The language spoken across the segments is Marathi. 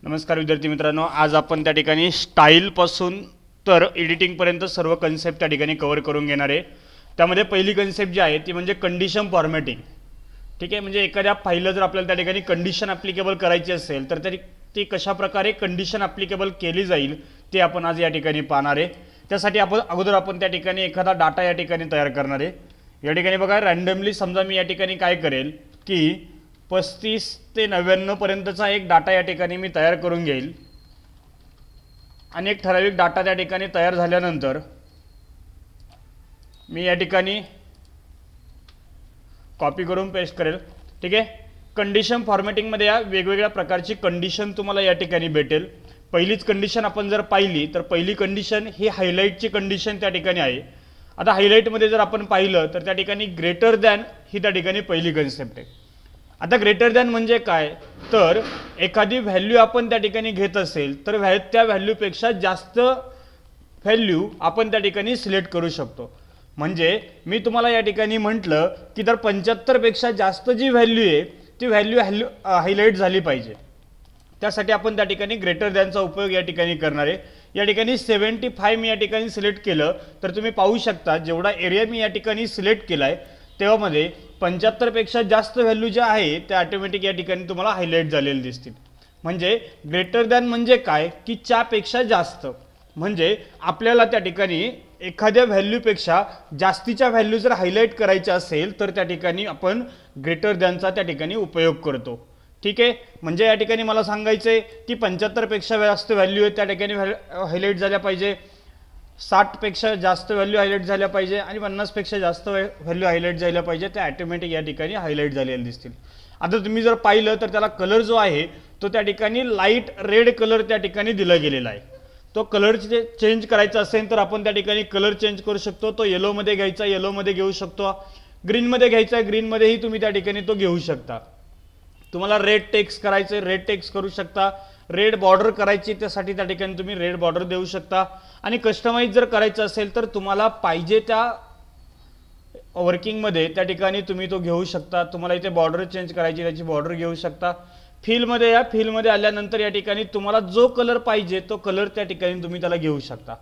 नमस्कार विद्यार्थी मित्रांनो, आज आपण त्या ठिकाणी स्टाईलपासून तर एडिटिंगपर्यंत सर्व कन्सेप्ट त्या ठिकाणी कव्हर करून घेणार आहे. त्यामध्ये पहिली कन्सेप्ट जी आहे ती म्हणजे कंडिशन फॉर्मॅटिंग. ठीक आहे, म्हणजे एखाद्या फाईलला जर आपल्याला त्या ठिकाणी कंडिशन ॲप्लिकेबल करायची असेल तर ती कशाप्रकारे कंडिशन ॲप्लिकेबल केली जाईल ते आपण आज या ठिकाणी पाहणार आहे. त्यासाठी आपण त्या ठिकाणी एखादा डाटा या ठिकाणी तयार करणार आहे. या ठिकाणी बघा, रँडमली समजा मी या ठिकाणी काय करेल की 35 ते 99 पर्यंतचा एक डाटा या ठिकाणी मी तयार करून घेईल आणि एक ठराविक डाटा त्या ठिकाणी तयार झाल्यानंतर मी या ठिकाणी कॉपी करून पेस्ट करेल. ठीक आहे, कंडिशन फॉर्मॅटिंगमध्ये या वेगवेगळ्या प्रकारची कंडिशन तुम्हाला या ठिकाणी भेटेल. पहिलीच कंडिशन आपण जर पाहिली तर पहिली कंडिशन ही हायलाईटची कंडिशन त्या ठिकाणी आहे. आता हायलाईटमध्ये जर आपण पाहिलं तर त्या ठिकाणी ग्रेटर दॅन ही त्या ठिकाणी पहिली कन्सेप्ट आहे. आता ग्रेटर दॅन म्हणजे काय, तर एखादी व्हॅल्यू आपण त्या ठिकाणी घेत असेल तर त्या व्हॅल्यूपेक्षा जास्त व्हॅल्यू आपण त्या ठिकाणी सिलेक्ट करू शकतो. म्हणजे मी तुम्हाला या ठिकाणी म्हटलं की जर 75 पेक्षा जास्त जी व्हॅल्यू आहे ती व्हॅल्यू हायलाईट झाली पाहिजे. त्यासाठी आपण त्या ठिकाणी ग्रेटर दॅनचा उपयोग या ठिकाणी करणार आहे. या ठिकाणी 75 मी या ठिकाणी सिलेक्ट केलं तर तुम्ही पाहू शकता जेवढा एरिया मी या ठिकाणी सिलेक्ट केला आहे तेव्हामध्ये 75 पेक्षा जास्त व्हॅल्यू ज्या आहे त्या ऑटोमॅटिक या ठिकाणी तुम्हाला हायलाईट झालेले दिसतील. म्हणजे ग्रेटर दॅन म्हणजे काय की च्यापेक्षा जास्त. म्हणजे आपल्याला त्या ठिकाणी एखाद्या व्हॅल्यूपेक्षा जास्तीच्या व्हॅल्यू जर हायलाईट करायच्या असेल तर त्या ठिकाणी आपण ग्रेटर दॅनचा त्या ठिकाणी उपयोग करतो. ठीक आहे, म्हणजे या ठिकाणी मला सांगायचं आहे की 75 पेक्षा जास्त व्हॅल्यू आहे त्या ठिकाणी हायलाईट झाल्या पाहिजे, 60 पेक्षा जास्त व्हॅल्यू हायलाईट झाल्या पाहिजे आणि 50 पेक्षा जास्त व्हॅल्यू हायलाईट झाल्या पाहिजे. त्या ऑटोमॅटिक या ठिकाणी हायलाईट झालेले दिसतील. आता तुम्ही जर पाहिलं तर त्याला कलर जो आहे तो त्या ठिकाणी लाईट रेड कलर त्या ठिकाणी दिला गेलेला आहे. तो कलर चेंज करायचा असेल तर आपण त्या ठिकाणी कलर चेंज करू शकतो. तो येलोमध्ये घ्यायचा येलोमध्ये घेऊ शकतो, ग्रीनमध्ये घ्यायचा ग्रीनमध्येही तुम्ही त्या ठिकाणी तो घेऊ शकता. तुम्हाला रेड टेक्स्ट करायचं रेड टेक्स्ट करू शकता, रेड बॉर्डर करायची त्यासाठी त्या ठिकाणी तुम्ही रेड बॉर्डर देऊ शकता. आणि कस्टमाइज जर करायचं असेल तर तुम्हाला पाहिजे त्या वर्किंगमध्ये त्या ठिकाणी तुम्ही तो घेऊ शकता. तुम्हाला इथे बॉर्डर चेंज करायची त्याची बॉर्डर घेऊ शकता. फिलमध्ये या फिलमध्ये आल्यानंतर या ठिकाणी तुम्हाला जो कलर पाहिजे तो कलर त्या ठिकाणी तुम्ही त्याला घेऊ शकता.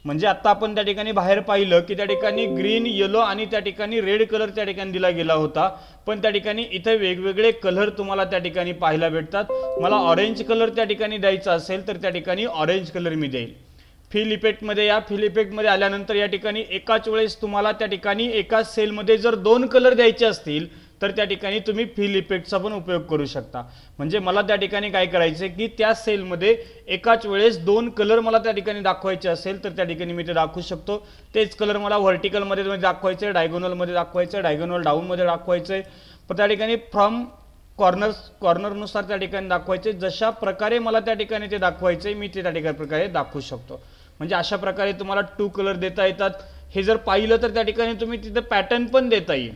म्हणजे आता आपण त्या ठिकाणी बाहेर पाहिलं की त्या ठिकाणी ग्रीन येलो आणि त्या ठिकाणी रेड कलर त्या ठिकाणी दिला गेला होता, पण त्या ठिकाणी इथे वेगवेगळे कलर तुम्हाला त्या ठिकाणी पाहायला भेटतात. मला ऑरेंज कलर त्या ठिकाणी द्यायचा असेल तर त्या ठिकाणी ऑरेंज कलर मी देईल. फिल इफेक्टमध्ये या फिल इफेक्टमध्ये आल्यानंतर या ठिकाणी एकाच वेळेस तुम्हाला त्या ठिकाणी एकाच सेलमध्ये जर 2 कलर द्यायचे असतील तर त्या ठिकाणी तुम्ही फिल इफेक्टचा पण उपयोग करू शकता. म्हणजे मला त्या ठिकाणी काय करायचं की त्या सेलमध्ये एकाच वेळेस 2 कलर मला त्या ठिकाणी दाखवायचे असेल तर त्या ठिकाणी मी ते दाखवू शकतो. तेच कलर मला व्हर्टिकलमध्ये दाखवायचे, डायगोनलमध्ये दाखवायचं, डायगोनल डाऊनमध्ये दाखवायचं, पण त्या ठिकाणी फ्रॉम कॉर्नरनुसार त्या ठिकाणी दाखवायचे. जशा प्रकारे मला त्या ठिकाणी ते दाखवायचे मी ते त्या ठिकाणी प्रकारे दाखवू शकतो. म्हणजे अशा प्रकारे तुम्हाला 2 कलर देता येतात. हे जर पाहिलं तर त्या ठिकाणी तुम्ही तिथे पॅटर्न पण देता येईल.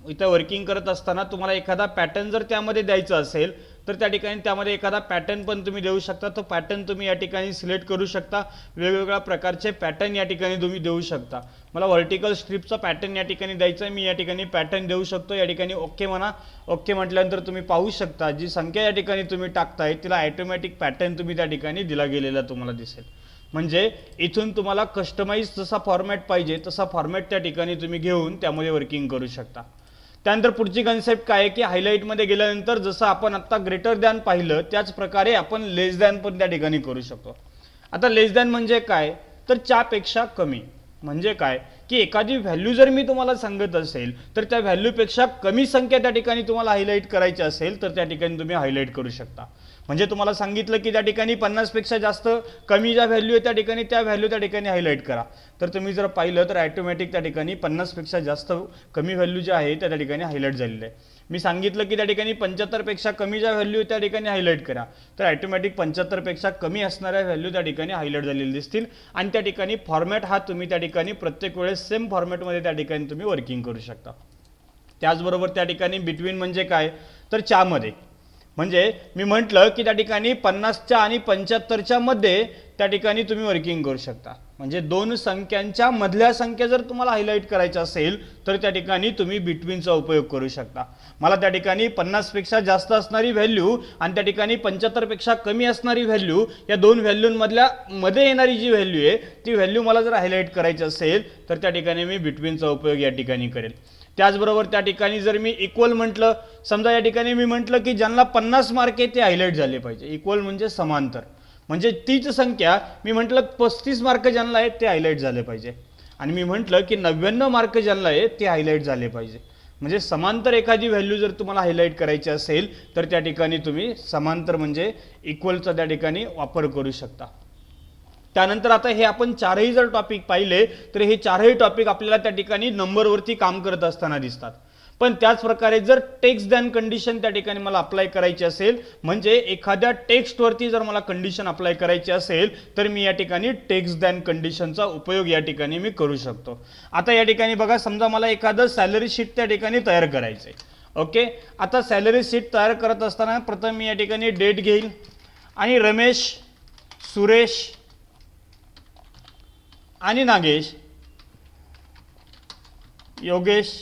इथं वर्किंग करत असताना तुम्हाला एखादा पॅटर्न जर त्यामध्ये द्यायचा असेल तर त्या ठिकाणी त्यामध्ये एखादा पॅटर्न पण तुम्ही देऊ शकता. तो पॅटर्न तुम्ही या ठिकाणी सिलेक्ट करू शकता. वेगवेगळ्या प्रकारचे पॅटर्न या ठिकाणी तुम्ही देऊ शकता. मला व्हर्टिकल स्ट्रिपचा पॅटर्न या ठिकाणी द्यायचा आहे, मी या ठिकाणी पॅटर्न देऊ शकतो. या ठिकाणी ओके म्हणा. ओके म्हटल्यानंतर तुम्ही पाहू शकता जी संख्या या ठिकाणी तुम्ही टाकताय तिला ऑटोमॅटिक पॅटर्न तुम्ही त्या ठिकाणी दिला गेलेला तुम्हाला दिसेल. म्हणजे इथून तुम्हाला कस्टमाइज जसा फॉर्मॅट पाहिजे तसा फॉर्मॅट त्या ठिकाणी तुम्ही घेऊन त्यामध्ये वर्किंग करू शकता. त्यानंतर पुढची कन्सेप्ट काय आहे की हायलाईटमध्ये गेल्यानंतर जसं आपण आत्ता ग्रेटर दॅन पाहिलं त्याच प्रकारे आपण लेस दॅन पण त्या ठिकाणी करू शकतो. आता लेस दॅन म्हणजे काय, तर च्यापेक्षा कमी. म्हणजे काय की एखादी व्हॅल्यू जर मी तुम्हाला सांगत असेल तर त्या व्हॅल्यूपेक्षा कमी संख्या त्या ठिकाणी तुम्हाला हायलाईट करायची असेल तर त्या ठिकाणी तुम्ही हायलाईट करू शकता. म्हणजे तुम्हाला सांगितलं की त्या ठिकाणी 50 पेक्षा जास्त कमी ज्या व्हॅल्यू आहे त्या ठिकाणी त्या व्हॅल्यू त्या ठिकाणी हायलाईट करा. तर तुम्ही जर पाहिलं तर ऑटोमॅटिक त्या ठिकाणी 50 पेक्षा जास्त कमी व्हॅल्यू ज्या आहे त्या ठिकाणी हायलाईट झालेल्या आहे. मी सांगितलं की त्या ठिकाणी 75 पेक्षा कमी ज्या व्हॅल्यू त्या ठिकाणी हायलाईट करा, तर ऑटोमॅटिक 75 पेक्षा कमी असणाऱ्या व्हॅल्यू त्या ठिकाणी हायलाईट झालेले दिसतील. आणि त्या ठिकाणी फॉर्मॅट हा तुम्ही त्या ठिकाणी प्रत्येक वेळेस सेम फॉर्मॅटमध्ये त्या ठिकाणी तुम्ही वर्किंग करू शकता. त्याचबरोबर त्या ठिकाणी बिटवीन म्हणजे काय, तर च्यामध्ये. म्हणजे मी म्हटलं की त्या ठिकाणी 50च्या आणि 75च्या मध्ये त्या ठिकाणी तुम्ही वर्किंग करू शकता. म्हणजे दोन संख्यांच्या मधल्या संख्या जर तुम्हाला हायलाईट करायच्या असेल तर त्या ठिकाणी तुम्ही बिटवीनचा उपयोग करू शकता. मला त्या ठिकाणी 50 पेक्षा जास्त असणारी व्हॅल्यू आणि त्या ठिकाणी 75 पेक्षा कमी असणारी व्हॅल्यू, या दोन व्हॅल्यूंमधल्या मध्ये येणारी जी व्हॅल्यू आहे ती व्हॅल्यू मला जर हायलाईट करायची असेल तर त्या ठिकाणी मी बिटवीनचा उपयोग या ठिकाणी करेल. त्याचबरोबर त्या ठिकाणी जर मी इक्वल म्हटलं, समजा या ठिकाणी मी म्हटलं की ज्यांना 50 मार्क आहे ते हायलाईट झाले पाहिजे. इक्वल म्हणजे समांतर, म्हणजे तीच संख्या मी म्हटलं 35 मार्क ज्यांना आहेत ते हायलाईट झाले पाहिजे आणि मी म्हटलं की 99 मार्क ज्यांना आहेत ते हायलाईट झाले पाहिजे. म्हणजे समांतर एखादी व्हॅल्यू जर तुम्हाला हायलाईट करायची असेल तर त्या ठिकाणी तुम्ही समांतर म्हणजे इक्वलचा त्या ठिकाणी वापर करू शकता. त्यानंतर आता हे आपण चारही जर टॉपिक पाहिले तर हे चारही टॉपिक आपल्याला त्या ठिकाणी नंबरवरती काम करत असताना दिसतात. पण त्याच प्रकारे जर टेक्स्ट दॅन कंडिशन त्या ठिकाणी मला अप्लाय करायची असेल, म्हणजे एखाद्या टेक्स्टवरती जर मला कंडिशन अप्लाय करायची असेल तर मी या ठिकाणी टेक्स्ट दॅन कंडिशनचा उपयोग या ठिकाणी मी करू शकतो. आता या ठिकाणी बघा, समजा मला एखादं सॅलरी शीट त्या ठिकाणी तयार करायचं आहे. ओके, आता सॅलरी शीट तयार करत असताना प्रथम मी या ठिकाणी डेट घेईल आणि रमेश, सुरेश आणि नागेश, योगेश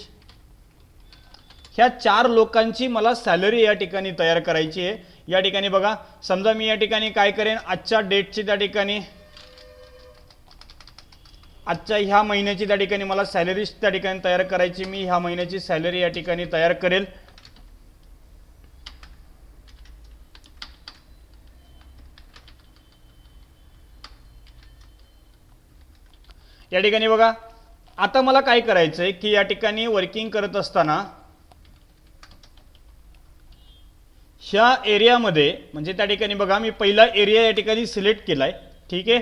ह्या 4 लोकांची मला सॅलरी या ठिकाणी तयार करायची आहे. या ठिकाणी बघा, समजा मी या ठिकाणी काय करेन, आजच्या डेटची त्या ठिकाणी आजच्या ह्या महिन्याची त्या ठिकाणी मला सॅलरी त्या ठिकाणी तयार करायची. मी ह्या महिन्याची सॅलरी या ठिकाणी तयार करेल. या ठिकाणी बघा, आता मला काय करायचंय की या ठिकाणी वर्किंग करत असताना ह्या एरियामध्ये, म्हणजे त्या ठिकाणी बघा मी पहिला एरिया या ठिकाणी सिलेक्ट केलाय. ठीक आहे,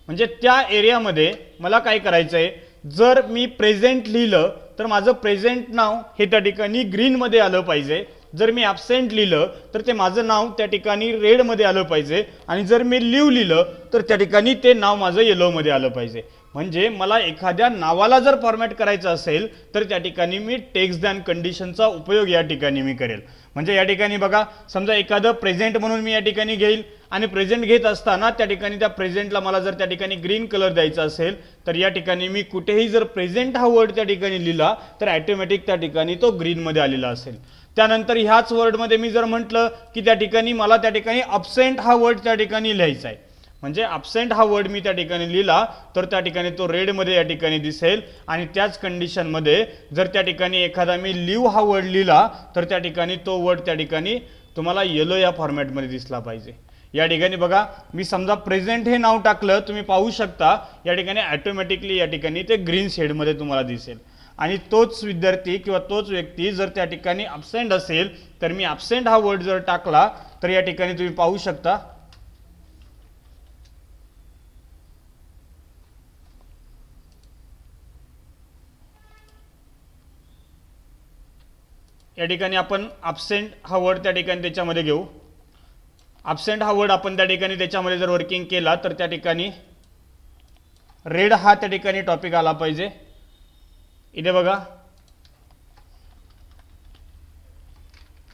म्हणजे त्या एरियामध्ये मला काय करायचं आहे, जर मी प्रेझेंट लिहिलं तर माझं प्रेझेंट नाव हे त्या ठिकाणी ग्रीनमध्ये आलं पाहिजे. जर मी ॲब्सेंट लिहिलं तर ते माझं नाव त्या ठिकाणी रेडमध्ये आलं पाहिजे आणि जर मी लीव लिहिलं तर त्या ठिकाणी ते नाव माझं येलोमध्ये आलं पाहिजे. म्हणजे मला एखाद्या नावाला जर फॉर्मॅट करायचं असेल तर त्या ठिकाणी मी टेक्स्ट दॅन कंडिशनचा उपयोग या ठिकाणी मी करेल. म्हणजे या ठिकाणी बघा, समजा एखादं प्रेझेंट म्हणून मी या ठिकाणी घेईल आणि प्रेझेंट घेत असताना त्या ठिकाणी त्या प्रेझेंटला मला जर त्या ठिकाणी ग्रीन कलर द्यायचा असेल तर या ठिकाणी मी कुठेही जर प्रेझेंट हा वर्ड त्या ठिकाणी लिहिला तर ॲटोमॅटिक त्या ठिकाणी तो ग्रीनमध्ये आलेला असेल. त्यानंतर ह्याच वर्डमध्ये मी जर म्हटलं की त्या ठिकाणी मला त्या ठिकाणी अब्सेंट हा वर्ड त्या ठिकाणी लिहायचा आहे, म्हणजे अब्सेंट हा वर्ड मी त्या ठिकाणी लिहिला तर त्या ठिकाणी तो रेडमध्ये या ठिकाणी दिसेल. आणि त्याच कंडिशनमध्ये जर त्या ठिकाणी एखादा मी लिव्ह हा वर्ड लिहिला तर त्या ठिकाणी तो वर्ड त्या ठिकाणी तुम्हाला येलो या फॉर्मॅटमध्ये दिसला पाहिजे. या ठिकाणी बघा, मी समजा प्रेझेंट हे नाव टाकलं, तुम्ही पाहू शकता या ठिकाणी ॲटोमॅटिकली या ठिकाणी ते ग्रीन शेडमध्ये तुम्हाला दिसेल. आणि तोच विद्यार्थी किंवा तोच व्यक्ती जर त्या ठिकाणी अब्सेंट असेल तर मी अब्सेंट हा वर्ड जर टाकला तर या ठिकाणी तुम्ही पाहू शकता या ठिकाणी आपण अब्सेंट हा वर्ड त्या ठिकाणी त्याच्यामध्ये घेऊ. अब्सेंट हा वर्ड आपण त्या ठिकाणी त्याच्यामध्ये जर वर्किंग केला तर त्या ठिकाणी रेड हा त्या ठिकाणी टॉपिक आला पाहिजे. इथे बघा,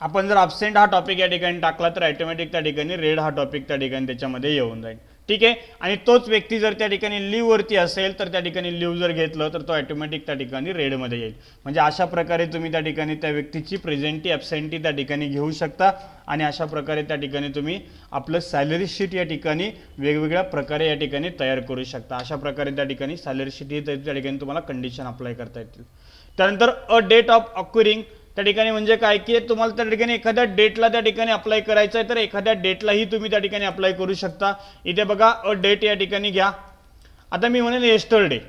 आपण जर अब्सेंट हा टॉपिक या ठिकाणी टाकला तर ऑटोमॅटिक त्या ठिकाणी रेड हा टॉपिक त्या ठिकाणी त्याच्यामध्ये येऊन जाईल. ठीक आहे, आणि तोच व्यक्ती जर त्या ठिकाणी लिव्ह वरती असेल तर त्या ठिकाणी लिव्ह जर घेतलं तर तो ऑटोमॅटिक त्या ठिकाणी रेडमध्ये येईल. म्हणजे अशा प्रकारे तुम्ही त्या ठिकाणी त्या व्यक्तीची प्रेझेंटी ॲब्सेंटी त्या ठिकाणी घेऊ शकता आणि अशा प्रकारे त्या ठिकाणी तुम्ही आपलं सॅलरी शीट या ठिकाणी वेगवेगळ्या प्रकारे या ठिकाणी तयार करू शकता. अशा प्रकारे त्या ठिकाणी सॅलरी शीट ही त्या ठिकाणी तुम्हाला कंडिशन अप्लाय करता येतील. त्यानंतर अ डेट ऑफ अक्युरिंग त्या ठिकाणी म्हणजे काय की तुम्हाला त्या ठिकाणी एखाद्या डेटला त्या ठिकाणी अप्लाय करायचं आहे तर एखाद्या डेटलाही तुम्ही त्या ठिकाणी अप्लाय करू शकता. इथे बघा, अ डेट या ठिकाणी घ्या. आता मी म्हणेन येस्टरडे.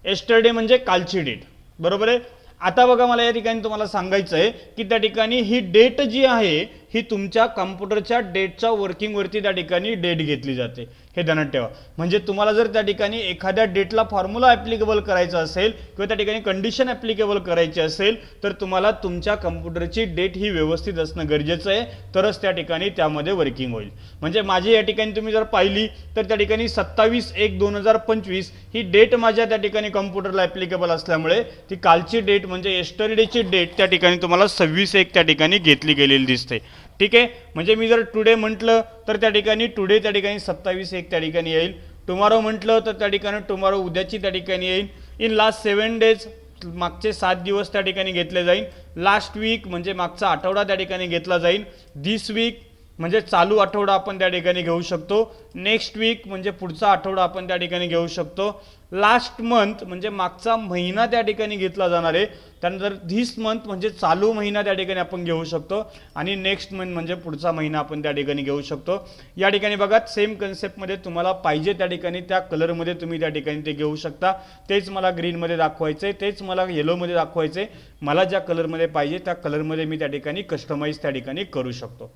येस्टरडे म्हणजे कालची डेट, बरोबर आहे. आता बघा, मला या ठिकाणी तुम्हाला सांगायचं आहे की त्या ठिकाणी ही डेट जी आहे ही तुमच्या कॉम्प्युटरच्या डेटच्या वर्किंगवरती त्या ठिकाणी डेट घेतली जाते, हे ध्यानात ठेवा. म्हणजे तुम्हाला जर त्या ठिकाणी एखाद्या डेटला फॉर्म्युला ॲप्लिकेबल करायचा असेल किंवा त्या ठिकाणी कंडिशन ॲप्लिकेबल करायची असेल तर तुम्हाला तुमच्या कॉम्प्युटरची डेट ही व्यवस्थित असणं गरजेचं आहे, तरच त्या ठिकाणी त्यामध्ये वर्किंग होईल. म्हणजे माझी या ठिकाणी तुम्ही जर पाहिली तर त्या ठिकाणी 27/1/2025 ही डेट माझ्या त्या ठिकाणी कॉम्प्युटरला ॲप्लिकेबल असल्यामुळे ती कालची डेट म्हणजे येस्टरडेची डेट त्या ठिकाणी तुम्हाला 26/1 त्या ठिकाणी घेतली गेलेली दिसते. ठीक आहे, म्हणजे मी जर टुडे म्हटलं तर त्या ठिकाणी टुडे त्या ठिकाणी 27/1 त्या ठिकाणी येईल. टुमारो म्हटलं तर त्या ठिकाणी टुमारो उद्याची त्या ठिकाणी येईल. इन लास्ट 7 डेज मागचे 7 दिवस त्या ठिकाणी घेतले जाईल. लास्ट वीक म्हणजे मागचा आठवडा त्या ठिकाणी घेतला जाईल. दिस वीक म्हणजे चालू आठवडा आपण त्या ठिकाणी घेऊ शकतो. नेक्स्ट वीक म्हणजे पुढचा आठवडा आपण त्या ठिकाणी घेऊ शकतो. लास्ट मंथ म्हणजे मागचा महिना त्या ठिकाणी घेतला जाणार आहे. त्यानंतर धिस मंथ म्हणजे चालू महिना त्या ठिकाणी आपण घेऊ शकतो. आणि नेक्स्ट मंथ म्हणजे पुढचा महिना आपण त्या ठिकाणी घेऊ शकतो. या ठिकाणी बघा सेम कन्सेप्टमध्ये तुम्हाला पाहिजे त्या ठिकाणी त्या कलरमध्ये तुम्ही त्या ठिकाणी ते घेऊ शकता. तेच मला ग्रीनमध्ये दाखवायचं आहे, तेच मला येलोमध्ये दाखवायचं आहे. मला ज्या कलरमध्ये पाहिजे त्या कलरमध्ये मी त्या ठिकाणी कस्टमाइज त्या ठिकाणी करू शकतो.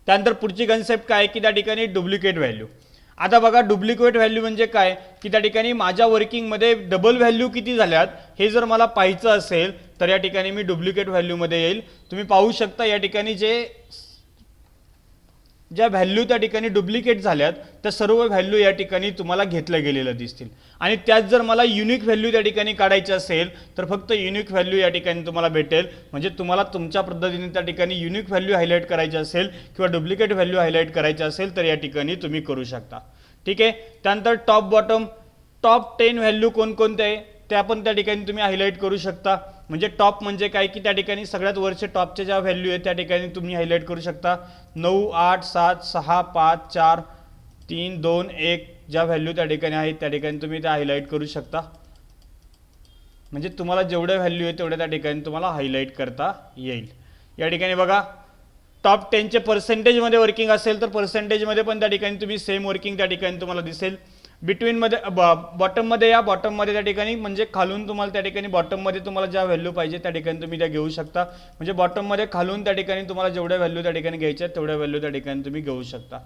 त्यानंतर पुढची कन्सेप्ट काय की त्या ठिकाणी डुप्लिकेट व्हॅल्यू. आता बघा डुप्लिकेट व्हॅल्यू म्हणजे काय की त्या ठिकाणी माझ्या वर्किंगमध्ये डबल व्हॅल्यू किती झाल्यात हे जर मला पाहायचं असेल तर या ठिकाणी मी डुप्लिकेट व्हॅल्यूमध्ये येईल. तुम्ही पाहू शकता या ठिकाणी ज्या व्हॅल्यू त्या ठिकाणी डुप्लिकेट झाल्यात त्या सर्व व्हॅल्यू या ठिकाणी तुम्हाला घेतल्या गेलेल्या दिसतील. आणि त्यात जर मला युनिक व्हॅल्यू त्या ठिकाणी काढायची असेल तर फक्त युनिक व्हॅल्यू या ठिकाणी तुम्हाला भेटेल. म्हणजे तुम्हाला तुमच्या पद्धतीने त्या ठिकाणी युनिक व्हॅल्यू हायलाईट करायची असेल किंवा डुप्लिकेट व्हॅल्यू हायलाईट करायची असेल तर या ठिकाणी तुम्ही करू शकता. ठीक आहे. त्यानंतर टॉप 10 व्हॅल्यू कोणकोणते आहे ते आपण त्या ठिकाणी तुम्ही हायलाईट करू शकता. म्हणजे टॉप म्हणजे काय की त्या ठिकाणी सगळ्यात वरचे टॉपचे ज्या व्हॅल्यू आहेत त्या ठिकाणी तुम्ही हायलाईट करू शकता. 9, 8, 7, 6, 5, 4, 3, 2, 1 ज्या व्हॅल्यू त्या ठिकाणी आहेत त्या ठिकाणी तुम्ही त्या हायलाईट करू शकता. म्हणजे तुम्हाला जेवढ्या व्हॅल्यू आहे तेवढ्या त्या ठिकाणी तुम्हाला हायलाईट करता येईल. या ठिकाणी बघा टॉप 10चे पर्सेंटेजमध्ये वर्किंग असेल तर पर्सेंटेजमध्ये पण त्या ठिकाणी तुम्ही सेम वर्किंग त्या ठिकाणी तुम्हाला दिसेल. बिटवीनमध्ये बॉटममध्ये या बॉटममध्ये त्या ठिकाणी म्हणजे खालून तुम्हाला त्या ठिकाणी बॉटममध्ये तुम्हाला ज्या व्हॅल्यू पाहिजे त्या ठिकाणी तुम्ही त्या घेऊ शकता. म्हणजे बॉटममध्ये खालून त्या ठिकाणी तुम्हाला जेवढ्या व्हॅल्यू त्या ठिकाणी घ्यायच्या तेवढ्या व्हॅल्यू त्या ठिकाणी तुम्ही घेऊ शकता.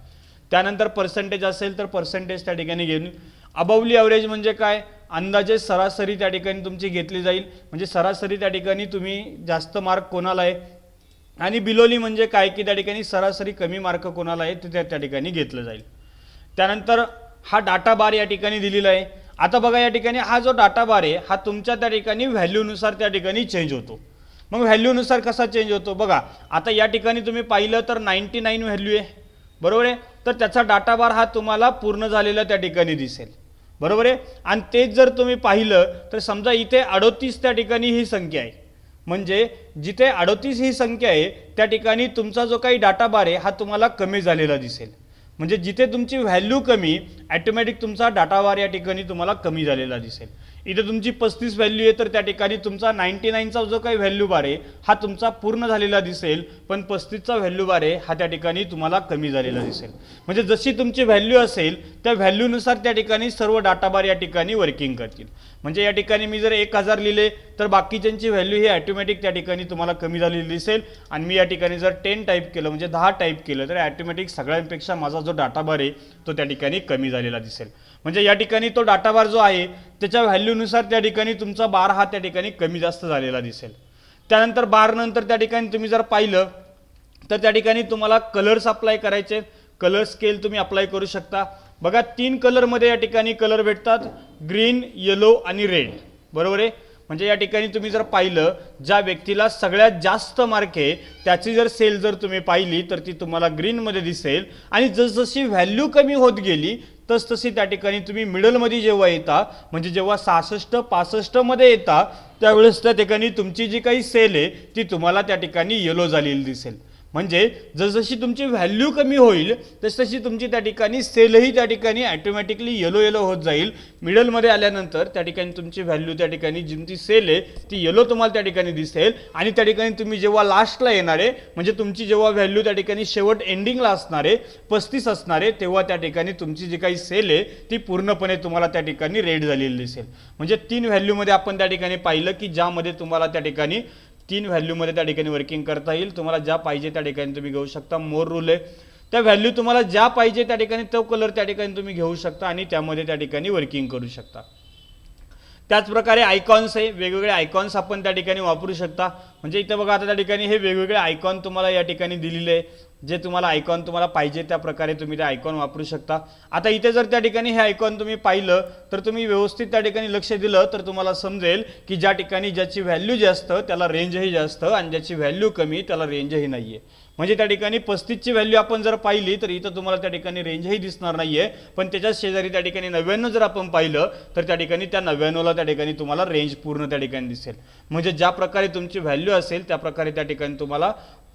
त्यानंतर पर्सेंटेज असेल तर पर्सेंटेज त्या ठिकाणी घेऊन अबवली ॲव्हरेज म्हणजे काय अंदाजे सरासरी त्या ठिकाणी तुमची घेतली जाईल. म्हणजे सरासरी त्या ठिकाणी तुम्ही जास्त मार्क कोणाला आहे आणि बिलोली म्हणजे काय की त्या ठिकाणी सरासरी कमी मार्क कोणाला आहे ते त्या ठिकाणी घेतलं जाईल. त्यानंतर हा डाटा बार या ठिकाणी दिलेला आहे. आता बघा या ठिकाणी हा जो डाटा बार आहे हा तुमच्या त्या ठिकाणी व्हॅल्यूनुसार त्या ठिकाणी चेंज होतो. मग व्हॅल्यूनुसार कसा चेंज होतो बघा. आता या ठिकाणी तुम्ही पाहिलं तर 99 व्हॅल्यू आहे बरोबर आहे. तर त्याचा डाटा बार हा तुम्हाला पूर्ण झालेला त्या ठिकाणी दिसेल बरोबर आहे. आणि तेच जर तुम्ही पाहिलं तर समजा इथे 38 त्या ठिकाणी ही संख्या आहे. म्हणजे जिथे 38 ही संख्या आहे त्या ठिकाणी तुमचा जो काही डाटा बार आहे हा तुम्हाला कमी झालेला दिसेल. म्हणजे जिथे तुमची व्हॅल्यू कमी ऑटोमॅटिक तुमचा डाटा बार या ठिकाणी तुम्हाला कमी झालेला दिसेल. इथे तुमची 35 व्हॅल्यू आहे तर त्या ठिकाणी तुमचा 99चा जो काही व्हॅल्यू बार आहे हा तुमचा पूर्ण झालेला दिसेल. पण 35चा व्हॅल्यू बार आहे हा त्या ठिकाणी तुम्हाला कमी झालेला दिसेल. म्हणजे जशी तुमची व्हॅल्यू असेल त्या व्हॅल्यूनुसार त्या ठिकाणी सर्व डाटा बार या ठिकाणी वर्किंग करतील. म्हणजे या ठिकाणी मी जर 1000 लिहिले तर बाकीच्यांची व्हॅल्यू ही ऑटोमॅटिक त्या ठिकाणी तुम्हाला कमी झालेली दिसेल. आणि मी या ठिकाणी जर 10 टाईप केलं म्हणजे 10 टाईप केलं तर ऑटोमॅटिक सगळ्यांपेक्षा माझा जो डाटा बार आहे तो त्या ठिकाणी कमी झालेला दिसेल. म्हणजे या ठिकाणी तो डाटा बार जो आहे त्याच्या व्हॅल्यूनुसार त्या ठिकाणी तुमचा बार हा त्या ठिकाणी कमी जास्त झालेला दिसेल. त्यानंतर बार नंतर त्या ठिकाणी तुम्ही जर पाहिलं तर त्या ठिकाणी तुम्हाला कलर्स अप्लाय करायचे. कलर स्केल तुम्ही अप्लाय करू शकता. बघा 3 कलरमध्ये या ठिकाणी कलर भेटतात ग्रीन, येलो आणि रेड बरोबर आहे. म्हणजे या ठिकाणी तुम्ही जर पाहिलं ज्या व्यक्तीला सगळ्यात जास्त मार्क आहे त्याची जर सेल जर तुम्ही पाहिली तर ती तुम्हाला ग्रीनमध्ये दिसेल. आणि जसजशी व्हॅल्यू कमी होत गेली तसतशी त्या ठिकाणी तुम्ही मिडलमध्ये जेव्हा येता म्हणजे जेव्हा 66-65 मध्ये येता त्यावेळेस त्या ठिकाणी तुमची जी काही सेल आहे ती तुम्हाला त्या ठिकाणी येलो झालेली दिसेल. म्हणजे जसजशी तुमची व्हॅल्यू कमी होईल तसतशी तुमची त्या ठिकाणी सेलही त्या ठिकाणी ऑटोमॅटिकली येलो होत जाईल. मिडलमध्ये आल्यानंतर त्या ठिकाणी तुमची व्हॅल्यू त्या ठिकाणी जी सेल आहे ती येलो तुम्हाला त्या ठिकाणी दिसेल. आणि त्या ठिकाणी तुम्ही जेव्हा लास्टला येणार आहे म्हणजे तुमची जेव्हा व्हॅल्यू त्या ठिकाणी शेवट एंडिंगला असणार आहे 35 असणार आहे तेव्हा त्या ठिकाणी तुमची जी काही सेल आहे ती पूर्णपणे तुम्हाला त्या ठिकाणी रेड झालेली दिसेल. म्हणजे 3 व्हॅल्यूमध्ये आपण त्या ठिकाणी पाहिलं की ज्यामध्ये तुम्हाला त्या ठिकाणी 3 व्हॅल्यूमध्ये त्या ठिकाणी वर्किंग करता येईल. तुम्हाला ज्या पाहिजे त्या ठिकाणी तुम्ही घेऊ शकता. मोर रूल आहे त्या व्हॅल्यू तुम्हाला ज्या पाहिजे त्या ठिकाणी तो कलर त्या ठिकाणी तुम्ही घेऊ शकता आणि त्यामध्ये त्या ठिकाणी वर्किंग करू शकता. त्याचप्रकारे आयकॉन्स आहे वेगवेगळे आयकॉन्स आपण त्या ठिकाणी वापरू शकता. म्हणजे इथे बघा आता त्या ठिकाणी हे वेगवेगळे आयकॉन तुम्हाला या ठिकाणी दिलेले आहे. जे तुम्हाला आयकॉन तुम्हाला पाहिजे त्या प्रकारे तुम्ही ते आयकॉन वापरू शकता. आता इथे जर त्या ठिकाणी हे आयकॉन तुम्ही पाहिलं तर तुम्ही व्यवस्थित त्या ठिकाणी लक्ष दिलं तर तुम्हाला समजेल की ज्या ठिकाणी ज्याची व्हॅल्यू जास्त त्याला रेंजही जास्त आणि ज्याची व्हॅल्यू कमी त्याला रेंजही नाही आहे. म्हणजे त्या ठिकाणी 35ची व्हॅल्यू आपण जर पाहिली तर इथं तुम्हाला त्या ठिकाणी रेंजही दिसणार नाहीये, पण त्याच्या शेजारी त्या ठिकाणी 99 जर आपण पाहिलं तर त्या ठिकाणी त्या 99ला त्या ठिकाणी तुम्हाला रेंज पूर्ण त्या ठिकाणी दिसेल. म्हणजे ज्या प्रकारे तुमची व्हॅल्यू असेल त्या प्रकारे त्या ठिकाणी तुम्हाला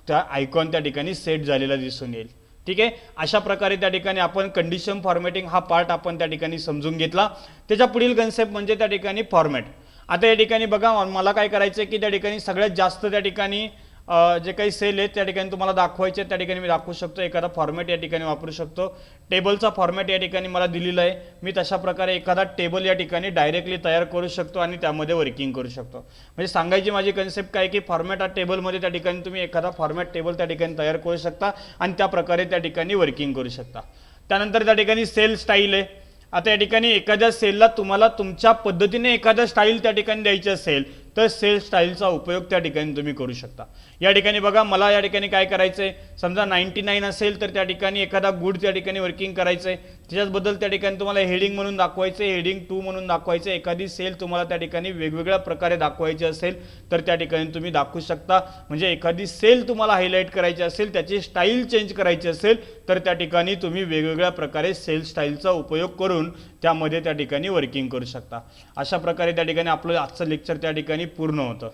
त्या आयकॉन त्या ठिकाणी सेट झालेला दिसून येईल. ठीक आहे, अशा प्रकारे त्या ठिकाणी आपण कंडिशन फॉर्मॅटिंग हा पार्ट आपण त्या ठिकाणी समजून घेतला. त्याच्या पुढील कन्सेप्ट म्हणजे त्या ठिकाणी फॉर्मॅट. आता या ठिकाणी बघा, मला काय करायचं आहे की त्या ठिकाणी सगळ्यात जास्त त्या ठिकाणी जे काही सेल आहेत त्या ठिकाणी तुम्हाला दाखवायचे त्या ठिकाणी मी दाखवू शकतो. एखादा फॉर्मॅट या ठिकाणी वापरू शकतो. टेबलचा फॉर्मॅट या ठिकाणी मला दिलेला आहे. मी तशा प्रकारे एखादा टेबल या ठिकाणी डायरेक्टली तयार करू शकतो आणि त्यामध्ये वर्किंग करू शकतो. म्हणजे सांगायची माझी कन्सेप्ट काय की फॉर्मॅट हा टेबलमध्ये त्या ठिकाणी तुम्ही एखादा फॉर्मॅट टेबल त्या ठिकाणी तयार करू शकता आणि त्या प्रकारे त्या ठिकाणी वर्किंग करू शकता. त्यानंतर त्या ठिकाणी सेल स्टाईल आहे. आता या ठिकाणी एखाद्या सेलला तुम्हाला तुमच्या पद्धतीने एखादा स्टाईल त्या ठिकाणी द्यायची असेल तर सेल स्टाईलचा उपयोग त्या ठिकाणी तुम्ही करू शकता. या ठिकाणी बघा, मला या ठिकाणी काय करायचं आहे, समजा 99 असेल तर त्या ठिकाणी एखादा गुड त्या ठिकाणी वर्किंग करायचं आहे. त्याच्याबद्दल त्या ठिकाणी तुम्हाला हेडिंग म्हणून दाखवायचं आहे, हेडिंग 2 म्हणून दाखवायचं आहे. एखादी सेल तुम्हाला त्या ठिकाणी वेगवेगळ्या प्रकारे दाखवायची असेल तर त्या ठिकाणी तुम्ही दाखवू शकता. म्हणजे एखादी सेल तुम्हाला हायलाईट करायची असेल, त्याची स्टाईल चेंज करायची असेल तर त्या ठिकाणी तुम्ही वेगवेगळ्या प्रकारे सेल स्टाईलचा उपयोग करून त्यामध्ये त्या ठिकाणी वर्किंग करू शकता. अशा प्रकारे त्या ठिकाणी आपलं आजचं लेक्चर त्या ठिकाणी पूर्ण होतं.